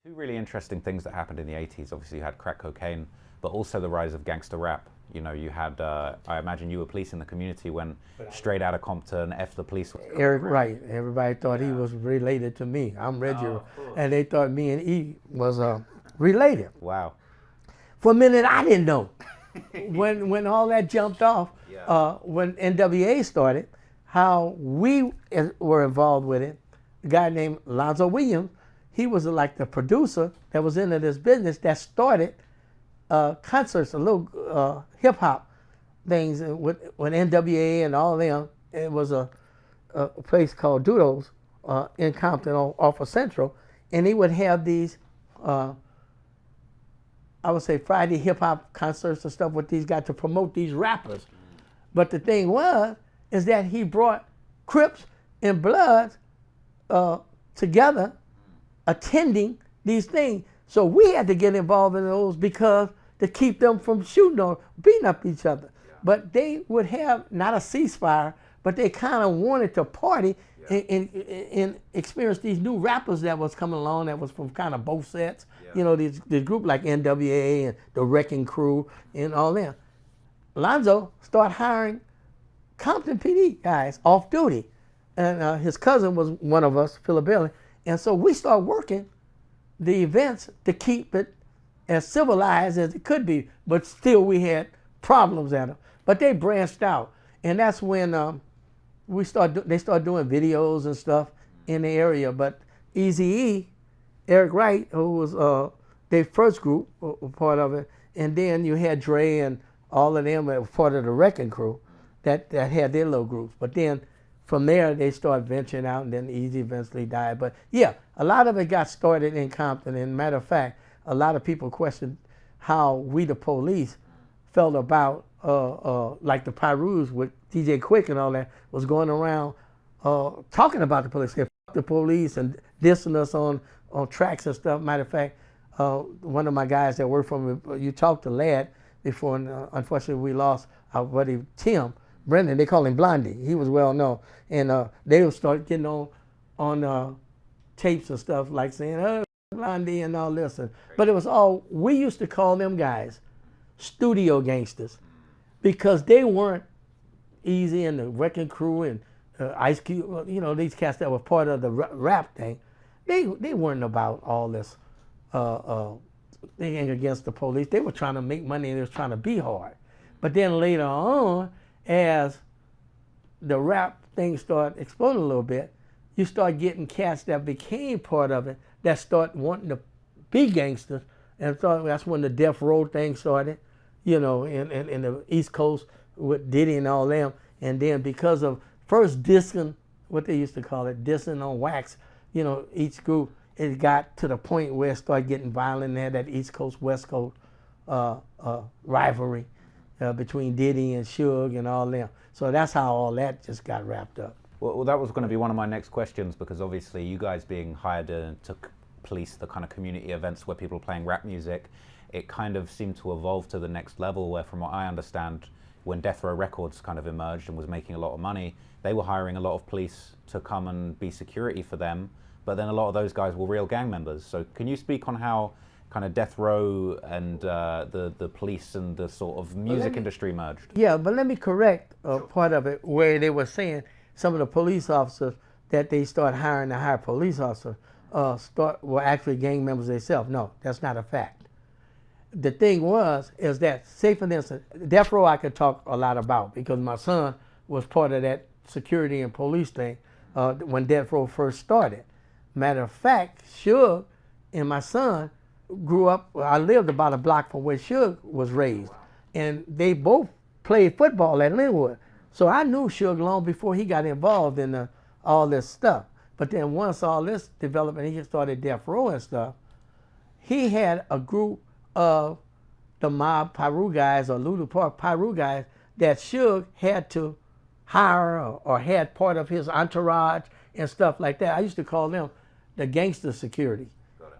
Two really interesting things that happened in the 80s. Obviously, you had crack cocaine, but also the rise of gangster rap. You know, you had, I imagine you were policing the community when Straight Outta Compton, F the Police. Eric Wright. Everybody thought he was related to me. I'm Reggie. And they thought me and E was related. Wow. For a minute, I didn't know. when all that jumped off, when NWA started, how we were involved with it, a guy named Lonzo Williams, he was like the producer that was into this business that started concerts, a little hip hop things with NWA and all them. It was a place called Doodles in Compton off of Central, and he would have these, I would say Friday hip hop concerts and stuff with these guys to promote these rappers. But the thing is that he brought Crips and Bloods together attending these things. So we had to get involved in those because to keep them from shooting or beating up each other. But they would have not a ceasefire, but they kind of wanted to party and experience these new rappers that was coming along that was from kind of both sets. You know, this group like NWA and the Wrecking Crew and all them. Lonzo started hiring Compton PD guys off duty. And his cousin was one of us, Philip. And so we started working the events to keep it as civilized as it could be, but still we had problems at them. But they branched out, and that's when they started doing videos and stuff in the area. But Eazy-E, Eric Wright, who was their first group, part of it, and then you had Dre and all of them were part of the Wrecking Crew that had their little groups. But then from there, they started venturing out, and then Eazy eventually died. But yeah, a lot of it got started in Compton. And matter of fact, a lot of people questioned how we, the police, felt about like the Pyrus with DJ Quick and all that was going around talking about the police. They fuck the police and dissing us on tracks and stuff. Matter of fact, one of my guys that worked for me, you talked to Ladd before, and unfortunately we lost our buddy Tim Brendan. They call him Blondie. He was well known. And they would start getting on tapes and stuff like saying, oh, Blondie and all this. But it was all, we used to call them guys studio gangsters because they weren't Easy and the Wrecking Crew and Ice Cube, you know, these cats that were part of the rap thing. They weren't about all this thing against the police. They were trying to make money and they were trying to be hard. But then later on, as the rap thing started exploding a little bit, you start getting cats that became part of it that start wanting to be gangsters, and so that's when the Death Row thing started, you know, in the East Coast with Diddy and all them. And then because of first dissing, what they used to call it, dissing on wax, you know, each group, it got to the point where it started getting violent and had that East Coast, West Coast rivalry between Diddy and Suge and all them. So that's how all that just got wrapped up. Well, that was going to be one of my next questions, because obviously you guys being hired to police the kind of community events where people are playing rap music, it kind of seemed to evolve to the next level where, from what I understand, when Death Row Records kind of emerged and was making a lot of money, they were hiring a lot of police to come and be security for them, but then a lot of those guys were real gang members. So can you speak on how kind of Death Row and the police and the sort of music industry merged? Yeah, but let me correct part of it where they were saying some of the police officers that they start hiring to hire police officers were actually gang members themselves. No, that's not a fact. The thing is that, say for instance, Death Row I could talk a lot about because my son was part of that security and police thing when Death Row first started. Matter of fact, Suge and my son grew up, I lived about a block from where Suge was raised, and they both played football at Linwood. So I knew Suge long before he got involved in all this stuff. But then once all this developed and he started Death Row and stuff, he had a group of the mob Pyru guys or Lulu Park Pyru guys that Suge had to hire or had part of his entourage and stuff like that. I used to call them the gangster security,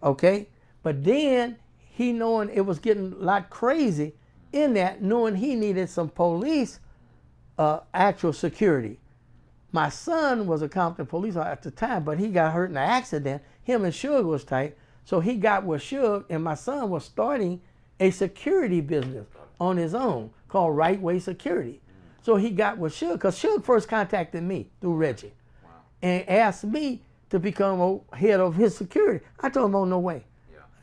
okay? But then he, knowing it was getting a lot crazy in that, knowing he needed some police actual security. My son was a Compton police officer at the time, but he got hurt in an accident. Him and Suge was tight. So he got with Suge, and my son was starting a security business on his own called Right Way Security. So he got with Suge, because Suge first contacted me through Reggie and asked me to become head of his security. I told him, oh, no way.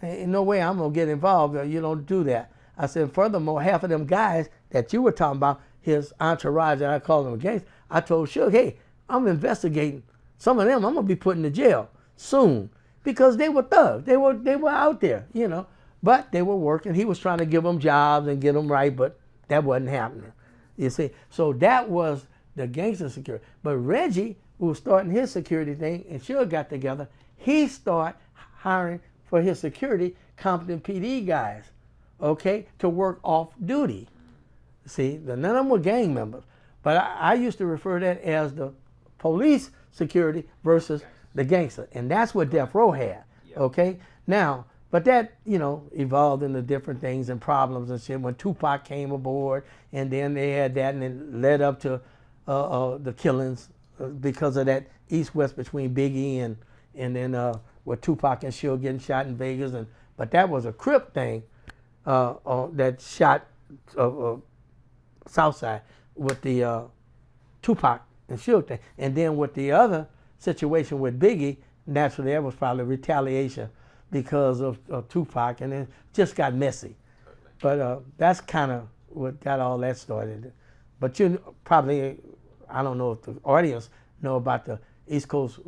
Ain't no way I'm going to get involved. You don't do that. I said, furthermore, half of them guys that you were talking about, his entourage, that I call them gangs, I told Suge, hey, I'm investigating. Some of them I'm going to be put in jail soon because they were thugs. They were out there, you know. But they were working. He was trying to give them jobs and get them right, but that wasn't happening. You see, so that was the gangster security. But Reggie, who was starting his security thing, and Suge got together, he started hiring for his security competent PD guys, okay, to work off duty. See, none of them were gang members. But I used to refer to that as the police security versus the gangster. And that's what Death Row had, okay? Now, but that, you know, evolved into different things and problems and shit when Tupac came aboard, and then they had that, and it led up to the killings because of that east-west between Biggie and then with Tupac and Suge getting shot in Vegas. But that was a Crip thing that shot Southside with the Tupac and Suge thing. And then with the other situation with Biggie, naturally that was probably retaliation because of Tupac, and it just got messy. But that's kind of what got all that started. But you probably, I don't know if the audience know about the East Coast,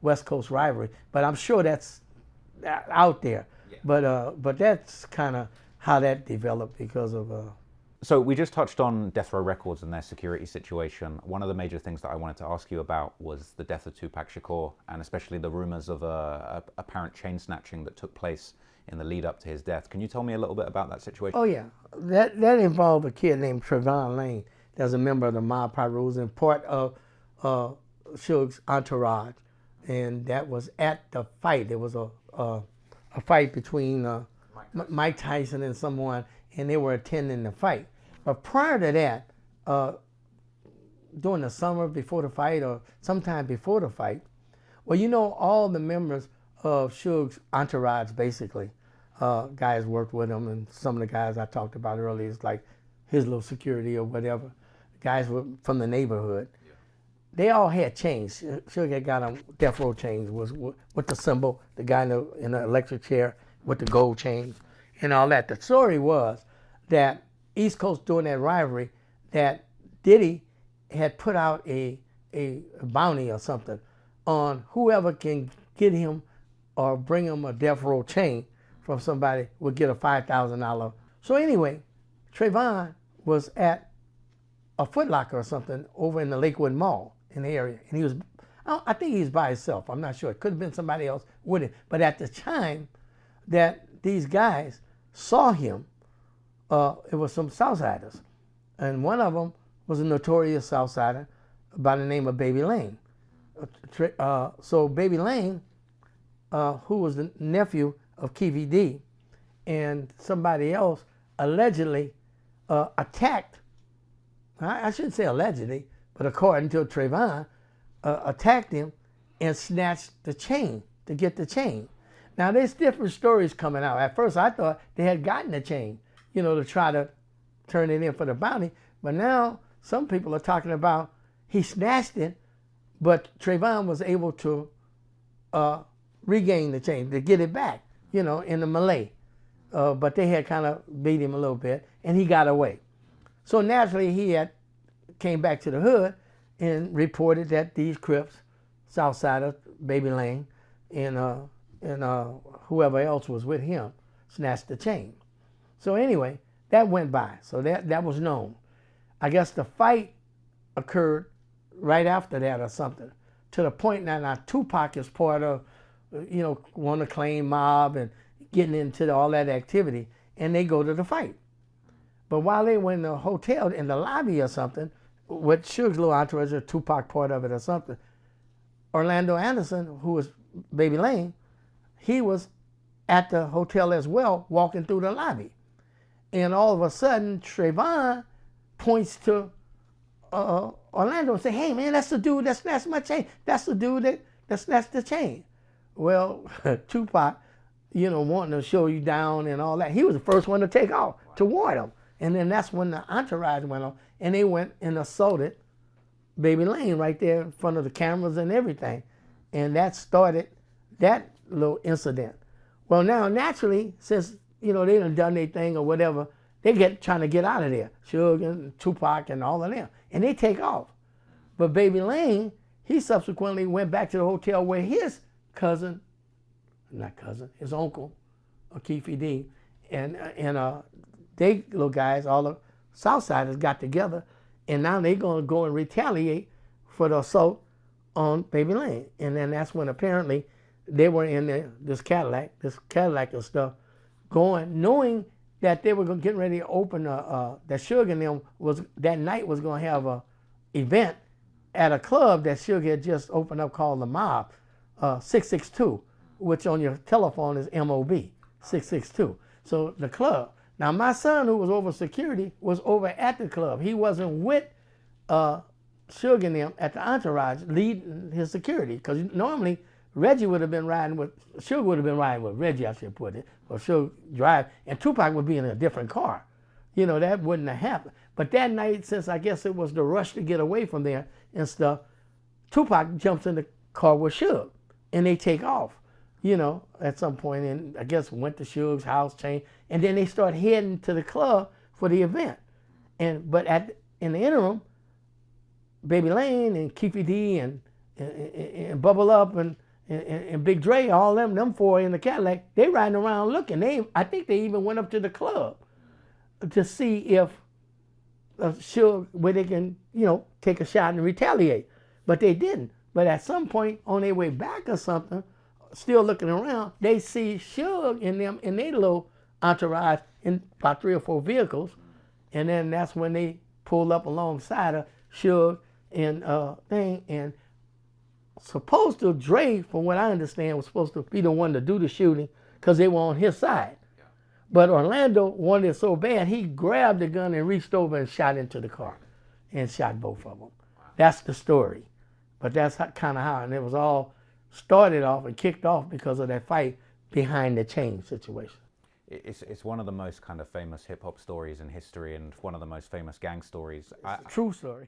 West Coast rivalry, but I'm sure that's out there. Yeah. But that's kind of how that developed because of... So we just touched on Death Row Records and their security situation. One of the major things that I wanted to ask you about was the death of Tupac Shakur, and especially the rumors of apparent chain snatching that took place in the lead up to his death. Can you tell me a little bit about that situation? Oh yeah, that involved a kid named Trayvon Lane. That's a member of the Mob Pirus and part of Suge's entourage, and that was at the fight. There was a fight between Mike Tyson and someone, and they were attending the fight. But prior to that, during the summer before the fight or sometime before the fight, well, you know, all the members of Suge's entourage, basically, guys worked with him, and some of the guys I talked about earlier is like his little security or whatever, guys were from the neighborhood. Yeah. They all had chains. Suge had got on Death Row chains was with the symbol, the guy in the electric chair with the gold chains and all that. The story was that East Coast during that rivalry, that Diddy had put out a bounty or something on whoever can get him or bring him a Death Row chain from somebody would get a $5,000. So anyway, Trayvon was at a Foot Locker or something over in the Lakewood Mall in the area. And he was, I think he was by himself. I'm not sure. It could have been somebody else with him. But at the time that these guys saw him, it was some Southsiders. And one of them was a notorious Southsider by the name of Baby Lane. So Baby Lane, who was the nephew of Keefy D, and somebody else allegedly attacked, I shouldn't say allegedly, but according to Trayvon, attacked him and snatched the chain to get the chain. Now there's different stories coming out. At first I thought they had gotten the chain, you know, to try to turn it in for the bounty. But now some people are talking about he snatched it, but Trayvon was able to regain the chain, to get it back, you know, in the melee. But they had kind of beat him a little bit, and he got away. So naturally, he had came back to the hood and reported that these Crips, Southsiders, Baby Lane, and whoever else was with him, snatched the chain. So anyway, that went by. So that was known. I guess the fight occurred right after that or something, to the point that now Tupac is part of, you know, want to claim mob and getting into all that activity, and they go to the fight. But while they were in the hotel, in the lobby or something, with Suge's little entourage, or Tupac part of it or something, Orlando Anderson, who was Baby Lane, he was at the hotel as well, walking through the lobby. And all of a sudden, Trayvon points to Orlando and say, hey man, that's the dude that snatched my chain. That's the dude that snatched the chain. Well, Tupac, wanting to show you down and all that. He was the first one to take off to warn them. And then that's when the entourage went on, and they went and assaulted Baby Lane right there in front of the cameras and everything. And that started that little incident. Well, now, naturally, since, they done their thing or whatever, they trying to get out of there. Suge and Tupac and all of them. And they take off. But Baby Lane, he subsequently went back to the hotel where his his uncle, Keefe D, and they little guys, all the Southsiders got together, and now they're going to go and retaliate for the assault on Baby Lane. And then that's when apparently they were in this Cadillac and stuff, going, knowing that they were getting ready to open, that Suge and them that night was going to have a event at a club that Suge had just opened up called The Mob, 662, which on your telephone is MOB, 662. So the club. Now my son, who was over security, was over at the club. He wasn't with Suge and them at the entourage leading his security, because normally Reggie would have been riding with, Suge would have been riding with Reggie, I should put it, or Suge drive, and Tupac would be in a different car. That wouldn't have happened. But that night, since I guess it was the rush to get away from there and stuff, Tupac jumps in the car with Suge, and they take off, at some point, and I guess went to Suge's house, changed, and then they start heading to the club for the event. But in the interim, Baby Lane and Keefe D and Bubble Up and Big Dre, all them four in the Cadillac, they riding around looking. I think they even went up to the club to see if Suge, where they can, take a shot and retaliate. But they didn't. But at some point on their way back or something, still looking around, they see Suge and them in their little entourage in about 3 or 4 vehicles. And then that's when they pulled up alongside of Suge and thing. And supposed to, Dre, from what I understand, was supposed to be the one to do the shooting because they were on his side. Yeah. But Orlando wanted it so bad, he grabbed the gun and reached over and shot into the car and shot both of them. Wow. That's the story. But that's kind of how, and it was all started off and kicked off because of that fight behind the chain situation. It's one of the most kind of famous hip-hop stories in history, and one of the most famous gang stories. It's a true story.